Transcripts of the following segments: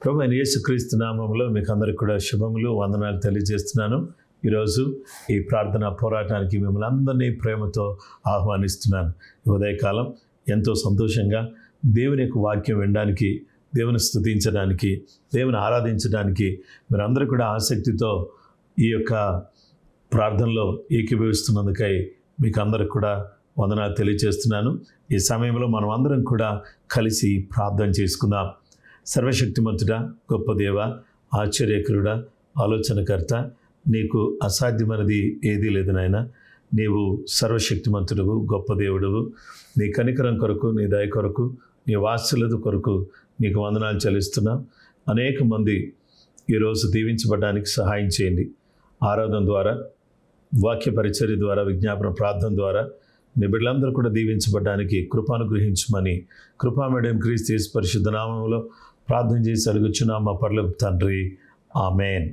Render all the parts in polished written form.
ప్రభు అయిన యేసుక్రీస్తు నామములో మీకు అందరికి కూడా శుభములు, వందనాలు తెలియజేస్తున్నాను. ఈరోజు ఈ ప్రార్థనా పోరాటానికి మిమ్మల్ని అందరినీ ప్రేమతో ఆహ్వానిస్తున్నాను. ఈ ఉదయకాలం ఎంతో సంతోషంగా దేవుని యొక్క వాక్యం వినడానికి, దేవుని స్తుతించడానికి, దేవుని ఆరాధించడానికి మీరందరూ కూడా ఆసక్తితో ఈ యొక్క ప్రార్థనలో ఏకీభవిస్తున్నందుకై మీకు అందరికి కూడా వందనాలు తెలియజేస్తున్నాను. ఈ సమయంలో మనం అందరం కూడా కలిసి ప్రార్థన చేసుకుందాం. సర్వశక్తిమంతుడా, గొప్ప దేవ, ఆశ్చర్యకరుడా, ఆలోచనకర్త, నీకు అసాధ్యమైనది ఏదీ లేదు నాయన. నీవు సర్వశక్తిమంతుడువు, గొప్ప దేవుడువు. నీ కనికరం కొరకు, నీ దయ కొరకు, నీ వాత్సల్యత కొరకు నీకు వందనాలు చెల్లిస్తున్నాం. అనేక మంది ఈరోజు దీవించబడడానికి సహాయం చేయండి. ఆరాధన ద్వారా, వాక్య పరిచర్య ద్వారా, విజ్ఞాపన ప్రార్థన ద్వారా నీ బిడ్డలందరూ కూడా దీవించబడడానికి కృపానుగ్రహించమని కృపామేడం క్రీస్తు యేసు పరిశుద్ధ నామములో ప్రార్థన చేసి అడుగుచున్నాం మా పరలోకపు తండ్రి. ఆమేన్.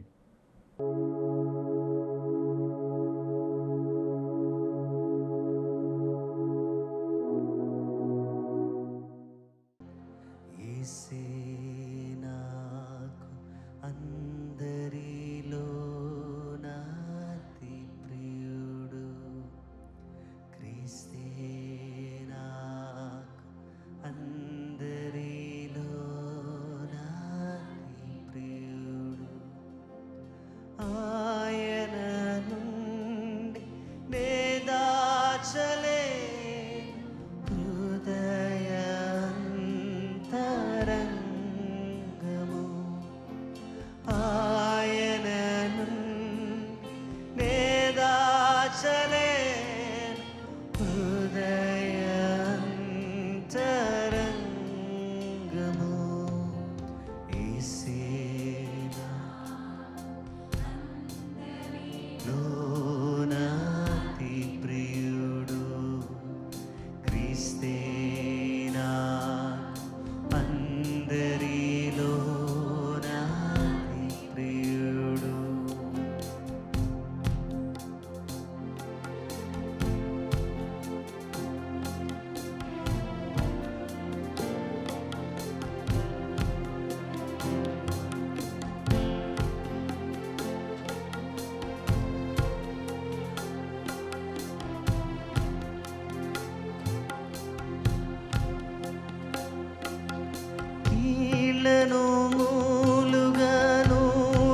మూలుగాను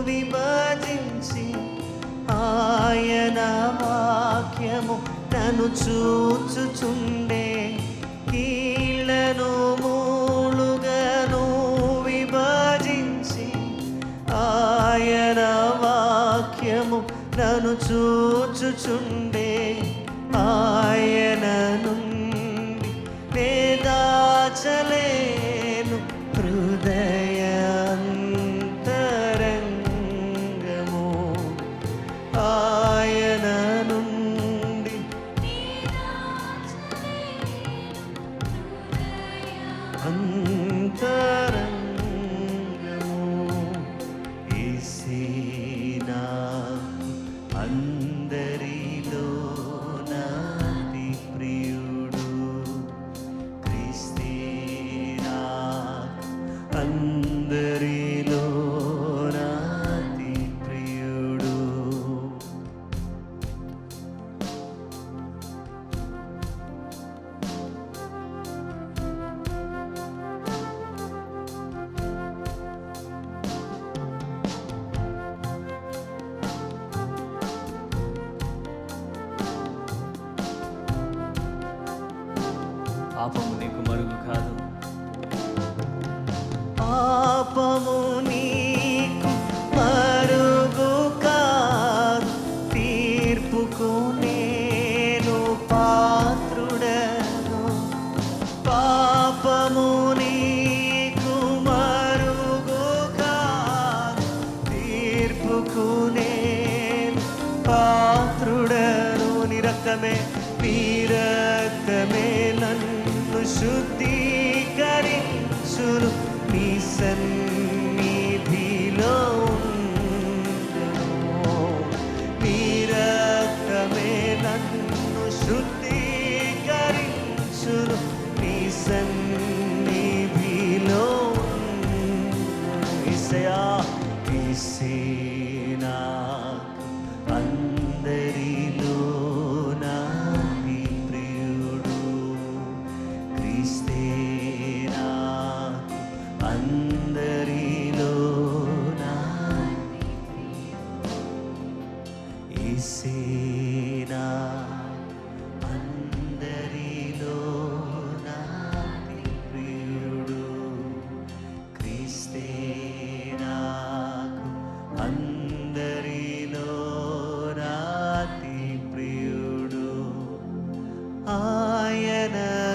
విభజించి ఆయన వాక్యము నన్ను చూచుచుండే. కీళ్లను మూలుగాను విభజించి ఆయన వాక్యము నన్ను చూచుచుండే. ఆయన నుండి వేదాచలేను హృదయాంతరంగము. ఆయన నుండి అంతరంగము. యేసేనా అందరిలో నాది ప్రియుడు. క్రీస్తేనా అందరిలో నాది ప్రియుడు. పాపము నీకు మరుగు కాదు, పాపము నీకు మరుగు కాదు, తీర్పుకు నేను పాత్రుడను. పాపము నీకు మరుగు కాదు, తీర్పుకు నేను పాత్రుడను. నీ రక్తమే నన్ను శుద్ధీకరించును. నీ సన్నిధిలో ఉండును. నీ రక్తమే నన్ను శుద్ధీకరించును. నీ సన్నిధిలో ఉండును.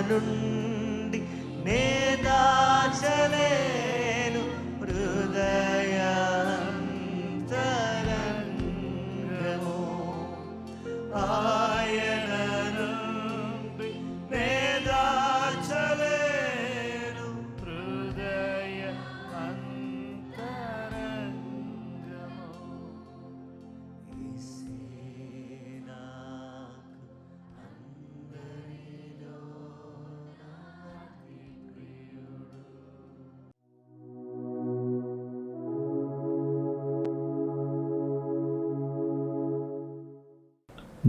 నుండి నే దాచలేను హృదయాంతరంగము ఆయన నుండి నే దాచలేను హృదయ అంతరంగము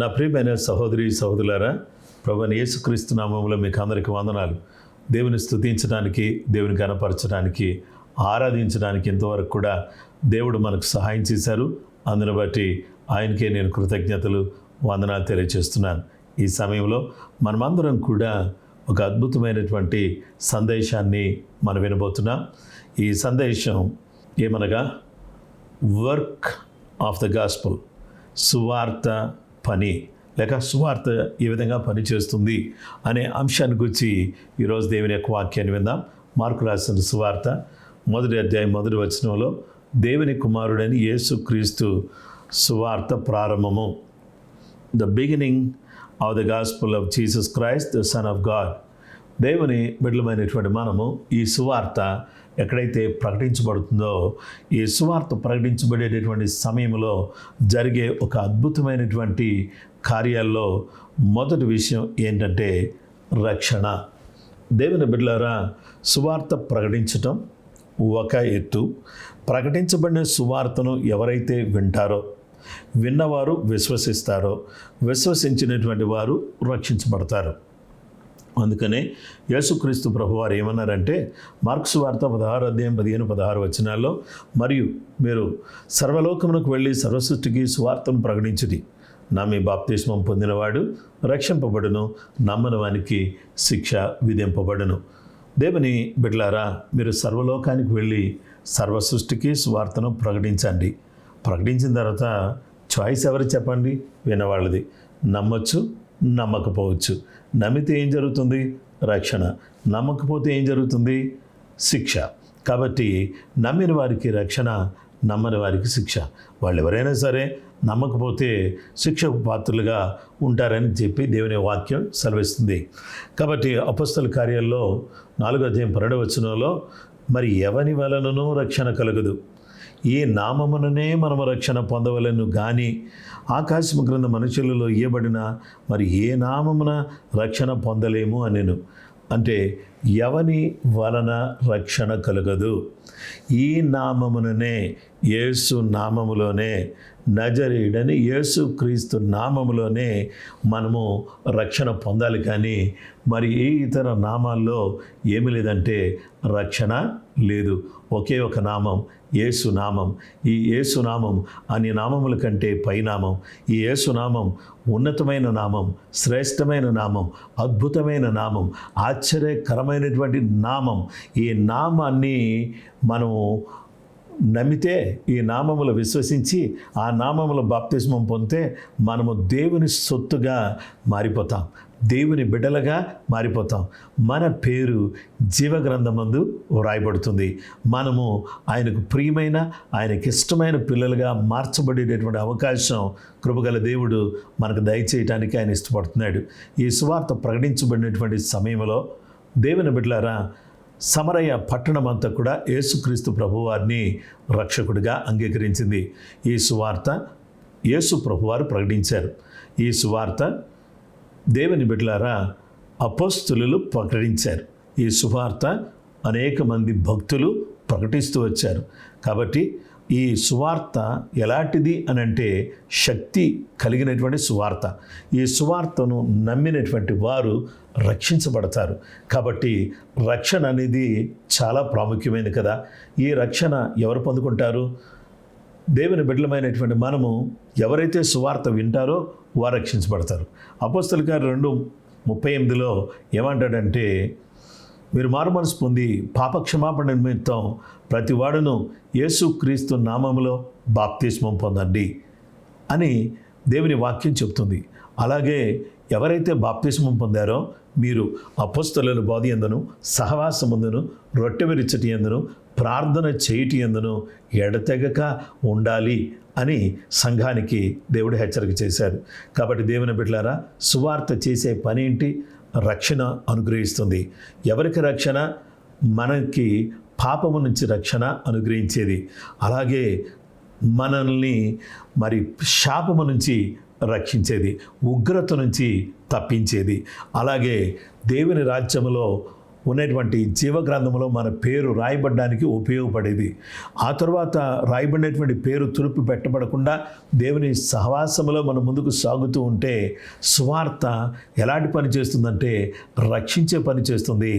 నా ప్రియమైన సహోదరి సహోదరులారా, ప్రభువైన యేసుక్రీస్తు నామములో మీకు అందరికీ వందనాలు. దేవుని స్తుతించడానికి, దేవుని గణపరచడానికి, ఆరాధించడానికి ఇంతవరకు కూడా దేవుడు మనకు సహాయం చేశారు. అందును బట్టి ఆయనకే నేను కృతజ్ఞతలు, వందనాలు తెలియజేస్తున్నాను. ఈ సమయంలో మనమందరం కూడా ఒక అద్భుతమైనటువంటి సందేశాన్ని మనం వినబోతున్నాం. ఈ సందేశం ఏమనగా వర్క్ ఆఫ్ ద గాస్పుల్, సువార్త పని లేక సువార్త ఏ విధంగా పనిచేస్తుంది అనే అంశాన్ని గురించి ఈరోజు దేవుని యొక్క వాక్యాన్ని విందాం. మార్కు రాసిన సువార్త 1వ అధ్యాయం 1వ వచనంలో దేవుని కుమారుడని యేసుక్రీస్తు సువార్త ప్రారంభము, the beginning of the gospel of Jesus Christ the son of God. దేవుని బిడ్డలమైనటువంటి మనము ఈ సువార్త ఎక్కడైతే ప్రకటించబడుతుందో, ఈ సువార్త ప్రకటించబడేటటువంటి సమయంలో జరిగే ఒక అద్భుతమైనటువంటి కార్యాల్లో మొదటి విషయం ఏంటంటే రక్షణ. దేవుని బిడ్డలారా, సువార్త ప్రకటించటం ఒక ఎత్తు. ప్రకటించబడిన సువార్తను ఎవరైతే వింటారో, విన్నవారు విశ్వసిస్తారో, విశ్వసించినటువంటి వారు రక్షించబడతారు. అందుకనే యేసుక్రీస్తు ప్రభువారు ఏమన్నారంటే, మార్కు సువార్త 16వ అధ్యాయం 15-16 వచనాల్లో, మరియు మీరు సర్వలోకమునకు వెళ్ళి సర్వసృష్టికి సువార్తను ప్రకటించుడి. నమ్మి బాప్తిస్మం పొందినవాడు రక్షింపబడును, నమ్మని వానికి శిక్ష విధింపబడును. దేవుని బిడ్డలారా, మీరు సర్వలోకానికి వెళ్ళి సర్వసృష్టికి సువార్తను ప్రకటించండి. ప్రకటించిన తర్వాత చాయిస్ ఎవరు చెప్పండి? వినవాళ్ళది. నమ్మొచ్చు, నమ్మకపోవచ్చు. నమ్మితే ఏం జరుగుతుంది? రక్షణ. నమ్మకపోతే ఏం జరుగుతుంది? శిక్ష. కాబట్టి నమ్మిన వారికి రక్షణ, నమ్మని వారికి శిక్ష. వాళ్ళు ఎవరైనా సరే నమ్మకపోతే శిక్షకు పాత్రులుగా ఉంటారని చెప్పి దేవుని వాక్యం సెలవిస్తుంది. కాబట్టి అపొస్తలుల కార్యాల్లో 4వ అధ్యాయం 12వ వచనంలో, మరి ఎవని వలననూ రక్షణ కలుగదు, ఈ నామముననే మనము రక్షణ పొందవలను గాని ఆకాశము క్రింద మనుషులలో ఇయ్యబడిన మరి ఏ నామమున రక్షణ పొందలేము అనెను. అంటే ఎవని వలన రక్షణ కలుగదు? ఈ నామముననే, యేసు నామములోనే, నజరేయుడని యేసు క్రీస్తు నామములోనే మనము రక్షణ పొందాలి. కానీ మరి ఏ ఇతర నామాల్లో ఏమి లేదంటే రక్షణ లేదు. ఒకే ఒక నామం, యేసు నామం. ఈ యేసు నామం అన్ని నామముల కంటే పైనామం. ఈ యేసు నామం ఉన్నతమైన నామం, శ్రేష్టమైన నామం, అద్భుతమైన నామం, ఆశ్చర్యకరమైనటువంటి నామం. ఈ నామాన్ని మనము నమ్మితే, ఈ నామములు విశ్వసించి ఆ నామముల బాప్తిస్మం పొందితే మనము దేవుని సొత్తుగా మారిపోతాం, దేవుని బిడ్డలుగా మారిపోతాం. మన పేరు జీవగ్రంథమందు వ్రాయబడుతుంది. మనము ఆయనకు ప్రియమైన, ఆయనకి ఇష్టమైన పిల్లలుగా మార్చబడేటటువంటి అవకాశం కృపగల దేవుడు మనకు దయచేయటానికి ఆయన ఇష్టపడుతున్నాడు. ఈ సువార్త ప్రకటించబడినటువంటి సమయంలో దేవుని బిడ్డలారా, సమరయ పట్టణం అంతా కూడా యేసుక్రీస్తు ప్రభువారిని రక్షకుడిగా అంగీకరించింది. ఈ సువార్త యేసు ప్రభువారు ప్రకటించారు. ఈ సువార్త దేవుని బిడ్డలారా అపోస్తలులు ప్రకటించారు. ఈ సువార్త అనేక మంది భక్తులు ప్రకటిస్తూ వచ్చారు. కాబట్టి ఈ సువార్త ఎలాంటిది అని అంటే శక్తి కలిగినటువంటి సువార్త. ఈ సువార్తను నమ్మినటువంటి వారు రక్షించబడతారు. కాబట్టి రక్షణ అనేది చాలా ప్రాముఖ్యమైనది కదా. ఈ రక్షణ ఎవరు పొందుకుంటారు? దేవుని బిడ్డలమైనటువంటి మనము ఎవరైతే సువార్త వింటారో వారు రక్షించబడతారు. అపోస్తలుల కార్యం 2:38 ఏమంటాడంటే, మీరు మారుమనసు పొంది పాపక్షమాపణ నిమిత్తం ప్రతి వాడును యేసుక్రీస్తు నామములో బాప్తిస్మం పొందండి అని దేవుని వాక్యం చెప్తుంది. అలాగే ఎవరైతే బాప్తిస్మం పొందారో మీరు అపొస్తలుల బోధ యందును సహవాసమందును రొట్టె విరుచుట యందును ప్రార్థన చేయుట యందును ఎడతెగక ఉండాలి అని సంఘానికి దేవుడు హెచ్చరిక చేశారు. కాబట్టి దేవుని బిడ్డలారా, సువార్త చేసే పని ఏంటి? రక్షణ అనుగ్రహిస్తుంది. ఎవరికి రక్షణ? మనకి పాపము నుంచి రక్షణ అనుగ్రహించేది. అలాగే మనల్ని మరి శాపము నుంచి రక్షించేది, ఉగ్రత నుంచి తప్పించేది. అలాగే దేవుని రాజ్యములో ఉన్నటువంటి జీవగ్రంథంలో మన పేరు రాయబడడానికి ఉపయోగపడేది. ఆ తర్వాత రాయబడినటువంటి పేరు తులుపు పెట్టబడకుండా దేవుని సహవాసములో మనం ముందుకు సాగుతూ ఉంటే సువార్త ఎలాంటి పని చేస్తుందంటే రక్షించే పని చేస్తుంది.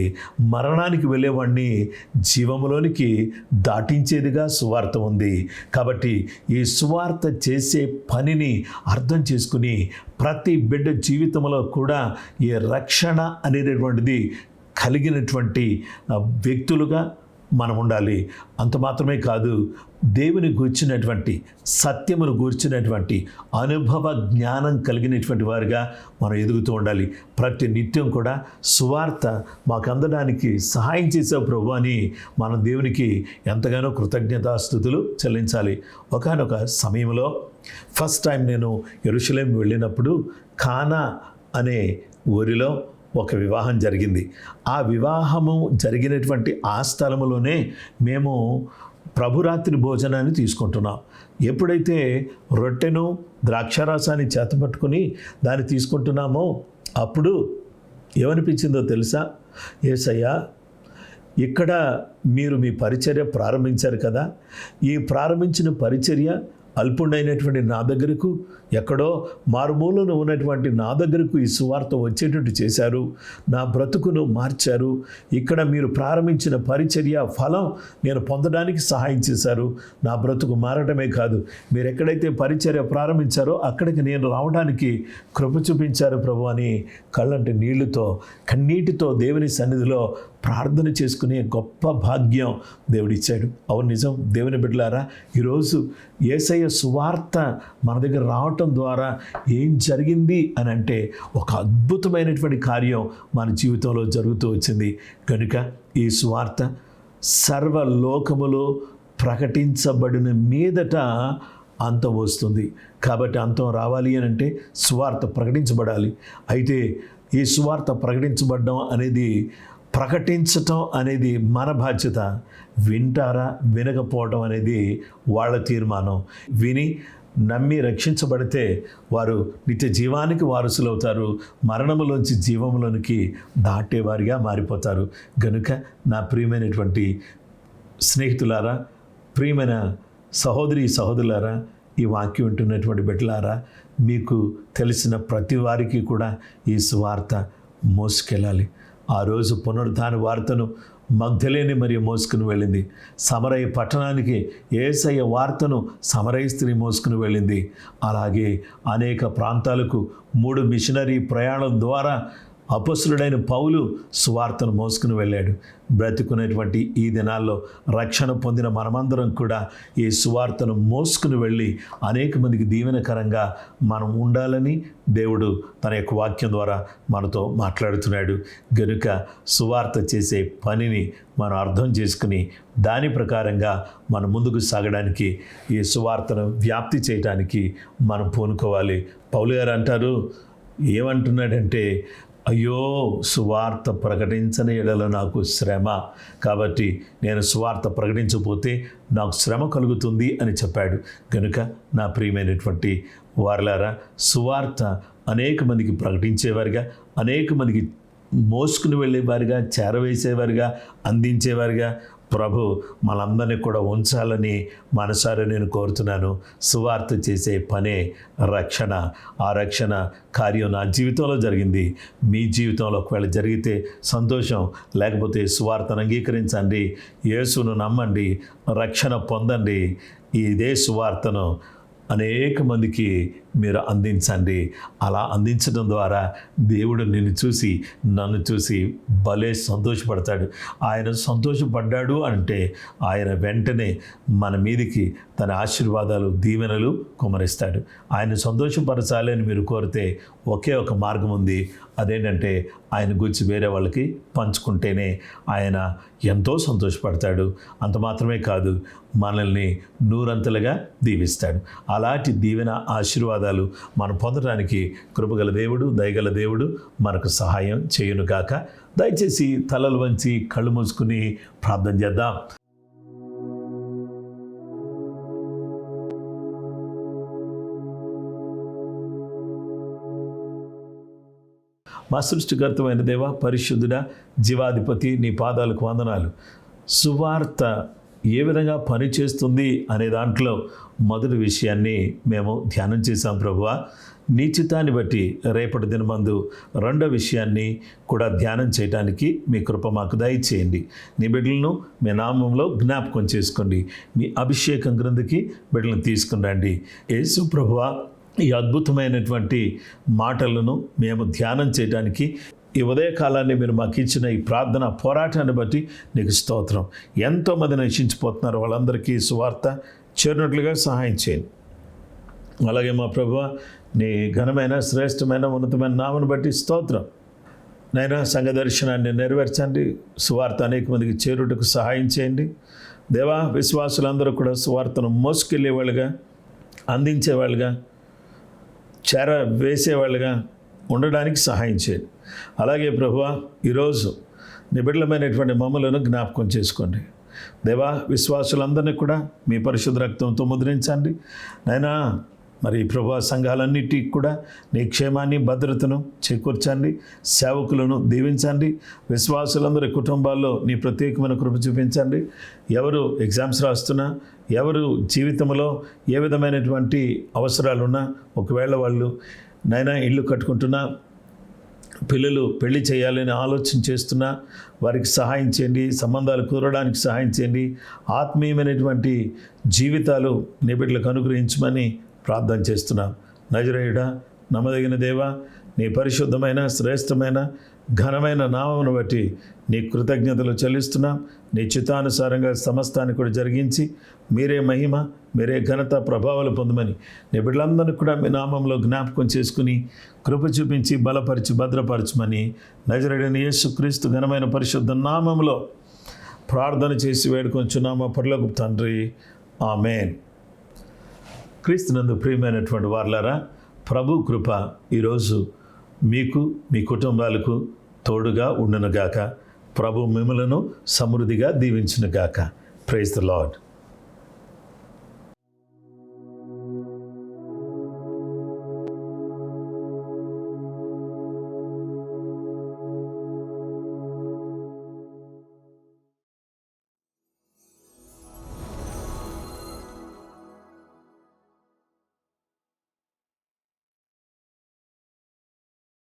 మరణానికి వెళ్ళేవాడిని జీవములోనికి దాటించేదిగా సువార్త ఉంది. కాబట్టి ఈ సువార్త చేసే పనిని అర్థం చేసుకుని ప్రతి బిడ్డ జీవితంలో కూడా ఈ రక్షణ అనేటటువంటిది కలిగినటువంటి వ్యక్తులుగా మనం ఉండాలి. అంత మాత్రమే కాదు, దేవుని గూర్చినటువంటి సత్యమును గూర్చినటువంటి అనుభవ జ్ఞానం కలిగినటువంటి వారిగా మనం ఎదుగుతూ ఉండాలి. ప్రతి నిత్యం కూడా సువార్త మాకు అందడానికి సహాయం చేసే ప్రభు అని మనం దేవునికి ఎంతగానో కృతజ్ఞతాస్తుతులు చెల్లించాలి. ఒకానొక సమయంలో ఫస్ట్ టైం నేను యెరూషలేం వెళ్ళినప్పుడు కానా అనే ఊరిలో ఒక వివాహం జరిగింది. ఆ వివాహము జరిగినటువంటి ఆ స్థలములోనే మేము ప్రభురాత్రి భోజనాన్ని తీసుకుంటున్నాం. ఎప్పుడైతే రొట్టెను ద్రాక్షారసాన్ని చేతపట్టుకుని దాన్ని తీసుకుంటున్నామో అప్పుడు ఏమనిపించిందో తెలుసా? యేసయ్యా, ఇక్కడ మీరు మీ పరిచర్య ప్రారంభించారు కదా, ఈ ప్రారంభించిన పరిచర్య అల్పుడైనటువంటి నా దగ్గరకు, ఎక్కడో మారుమూలను ఉన్నటువంటి నా దగ్గరకు ఈ సువార్త వచ్చేటట్టు చేశారు. నా బ్రతుకును మార్చారు. ఇక్కడ మీరు ప్రారంభించిన పరిచర్య ఫలం నేను పొందడానికి సహాయం చేశారు. నా బ్రతుకు మారడమే కాదు, మీరు ఎక్కడైతే పరిచర్య ప్రారంభించారో అక్కడికి నేను రావడానికి కృప చూపించారు ప్రభు అని కళ్ళంటి నీళ్లతో కన్నీటితో దేవుని సన్నిధిలో ప్రార్థన చేసుకునే గొప్ప భాగ్యం దేవుడిచ్చాడు. అవును, నిజం. దేవుని బిడ్డలారా, ఈరోజు యేసయ్య సువార్త మన దగ్గర రావటం ద్వారా ఏం జరిగింది అని అంటే ఒక అద్భుతమైనటువంటి కార్యం మన జీవితంలో జరుగుతూ వచ్చింది. కనుక ఈ సువార్త సర్వలోకములో ప్రకటించబడిన మీదట అంతం వస్తుంది. కాబట్టి అంతం రావాలి అని అంటే సువార్త ప్రకటించబడాలి. అయితే ఈ సువార్త ప్రకటించబడడం అనేది, ప్రకటించటం అనేది మన బాధ్యత. వింటారా వినకపోవడం అనేది వాళ్ళ తీర్మానం. విని నమ్మి రక్షించబడితే వారు నిత్య జీవానికి వారసులవుతారు. మరణములోంచి జీవములోనికి దాటేవారిగా మారిపోతారు. గనుక నా ప్రియమైనటువంటి స్నేహితులారా, ప్రియమైన సహోదరి సహోదరులారా, ఈ వాక్యం వింటున్నటువంటి బిడ్డలారా, మీకు తెలిసిన ప్రతి వారికి కూడా ఈ సువార్త మోసుకెళ్ళాలి. ఆ రోజు పునరుద్ధాన వార్తను మగ్ధలేని మరియు మోసుకుని వెళ్ళింది. సమరయ పట్టణానికి యేసయ్య వార్తను సమరయ స్త్రీ మోసుకుని వెళ్ళింది. అలాగే అనేక ప్రాంతాలకు 3 మిషనరీ ప్రయాణం ద్వారా అపొస్తలుడైన పౌలు సువార్తను మోసుకుని వెళ్ళాడు. బ్రతికునేటువంటి ఈ దినాల్లో రక్షణ పొందిన మనమందరం కూడా ఈ సువార్తను మోసుకుని వెళ్ళి అనేక మందికి దీవెనకరంగా మనం ఉండాలని దేవుడు తన యొక్క వాక్యం ద్వారా మనతో మాట్లాడుతున్నాడు. గనుక సువార్త చేసే పనిని మనం అర్థం చేసుకుని దాని ప్రకారంగా మనం ముందుకు సాగడానికి, ఈ సువార్తను వ్యాప్తి చేయడానికి మనం పూనుకోవాలి. పౌలు గారు అంటారు, ఏమంటున్నాడంటే, అయ్యో సువార్త ప్రకటించని ఎడల నాకు శ్రమ, కాబట్టి నేను సువార్త ప్రకటించకపోతే నాకు శ్రమ కలుగుతుంది అని చెప్పాడు. కనుక నా ప్రియమైనటువంటి వారలారా, సువార్త అనేక మందికి ప్రకటించేవారిగా, అనేక మందికి మోసుకుని వెళ్ళేవారిగా, చేరవేసేవారిగా, అందించేవారిగా ప్రభు మనందరినీ కూడా ఉంచాలని మనసారా నేను కోరుతున్నాను. సువార్త చేసే పనే రక్షణ. ఆ రక్షణ కార్యం నా జీవితంలో జరిగింది. మీ జీవితంలో ఒకవేళ జరిగితే సంతోషం, లేకపోతే సువార్తను అంగీకరించండి, యేసును నమ్మండి, రక్షణ పొందండి. ఇదే సువార్తను అనేక మందికి మీరు అందించండి. అలా అందించడం ద్వారా దేవుడు నిన్ను చూసి నన్ను చూసి భలే సంతోషపడతాడు. ఆయన సంతోషపడ్డాడు అంటే ఆయన వెంటనే మన మీదికి తన ఆశీర్వాదాలు దీవెనలు కుమరిస్తాడు. ఆయన సంతోషపరచాలి అని మీరు కోరితే ఒకే ఒక మార్గం ఉంది. అదేంటంటే ఆయన గురించి వేరే వాళ్ళకి పంచుకుంటేనే ఆయన ఎంతో సంతోషపడతాడు. అంత మాత్రమే కాదు, మనల్ని నూరంతలుగా దీవిస్తాడు. అలాంటి దీవెన ఆశీర్వాదాలు మనం పొందడానికి కృపగల దేవుడు, దయగల దేవుడు మనకు సహాయం చేయునుగాక. దయచేసి తలలు వంచి కళ్ళు మూసుకుని ప్రార్థన చేద్దాం. మా సృష్టికర్తమైన దేవ, పరిశుద్ధుడ, జీవాధిపతి, నీ పాదాలకు వందనాలు. సువార్త ఏ విధంగా పనిచేస్తుంది అనే దాంట్లో మొదటి విషయాన్ని మేము ధ్యానం చేశాం ప్రభువా. నీ చిత్తాన్ని బట్టి రేపటి దినమందు రెండో విషయాన్ని కూడా ధ్యానం చేయడానికి మీ కృప మాకు దయచేయండి. నీ బిడ్డలను మీ నామంలో జ్ఞాపకం చేసుకోండి. మీ అభిషేకం గ్రంథికి బిడ్డలను తీసుకుని రండి. యేసు ప్రభువా, ఈ అద్భుతమైనటువంటి మాటలను మేము ధ్యానం చేయడానికి ఈ ఉదయకాలాన్ని మీరు మాకు ఇచ్చిన ఈ ప్రార్థన పోరాటాన్ని బట్టి నీకు స్తోత్రం. ఎంతోమంది నశించిపోతున్నారు, వాళ్ళందరికీ సువార్త చేరినట్లుగా సహాయం చేయండి. అలాగే మా ప్రభువా, నీ ఘనమైన శ్రేష్టమైన ఉన్నతమైన నామను బట్టి స్తోత్రం. నైనా సంఘ దర్శనాన్ని నెరవేర్చండి. సువార్త అనేక మందికి చేరుటకు సహాయం చేయండి. దేవా, విశ్వాసులందరూ కూడా సువార్తను మోసుకెళ్ళేవాళ్ళుగా, అందించేవాళ్ళుగా, చేర వేసేవాళ్ళుగా ఉండడానికి సహాయం చేయండి. అలాగే ప్రభువా, ఈరోజు నిబిడలమైనటువంటి మమ్మలను జ్ఞాపకం చేసుకోండి. దేవా, విశ్వాసులందరినీ కూడా మీ పరిశుద్ధ రక్తంతో ముద్రించండి. నైనా మరి ప్రభువా, సంఘాలన్నిటికి కూడా నీ క్షేమాన్ని, భద్రతను చేకూర్చండి. సేవకులను దీవించండి. విశ్వాసులందరి కుటుంబాల్లో నీ ప్రత్యేకమైన కృప చూపించండి. ఎవరు ఎగ్జామ్స్ రాస్తున్నా, ఎవరు జీవితంలో ఏ విధమైనటువంటి అవసరాలున్నా, ఒకవేళ వాళ్ళు నైనా ఇల్లు కట్టుకుంటున్నా, పిల్లలు పెళ్లి చేయాలని ఆలోచన చేస్తున్నా, వారికి సహాయం చేయండి. సంబంధాలు కుదరడానికి సహాయం చేయండి. ఆత్మీయమైనటువంటి జీవితాలు నీ బిడ్డలకు అనుగ్రహించమని ప్రార్థన చేస్తున్నాం. నజరేయుడా, నమ్మదగిన దేవా, నీ పరిశుద్ధమైన, శ్రేష్టమైన, ఘనమైన నామమును బట్టి నీ కృతజ్ఞతలు చెల్లిస్తున్నాం. నీ చిత్తానుసారంగా సమస్తాన్ని కూడా జరిగించి మీరే మహిమ, మీరే ఘనత, ప్రభావాలు పొందమని నీ బిడ్డలందరినీ కూడా మీ నామంలో జ్ఞాపకం చేసుకుని కృప చూపించి బలపరిచి భద్రపరచమని నజరేయుడైన యేసుక్రీస్తు ఘనమైన పరిశుద్ధ నామంలో ప్రార్థన చేసి వేడుకొంచున్నాము పరలోకపు తండ్రి. ఆమేన్. క్రీస్తునందు ప్రియమైనటువంటి వారలారా, ప్రభు కృప ఈరోజు మీకు, మీ కుటుంబాలకు తోడుగా ఉండునుగాక. ప్రభు మిమ్మలను సమృద్ధిగా దీవించునుగాక. Praise the lord.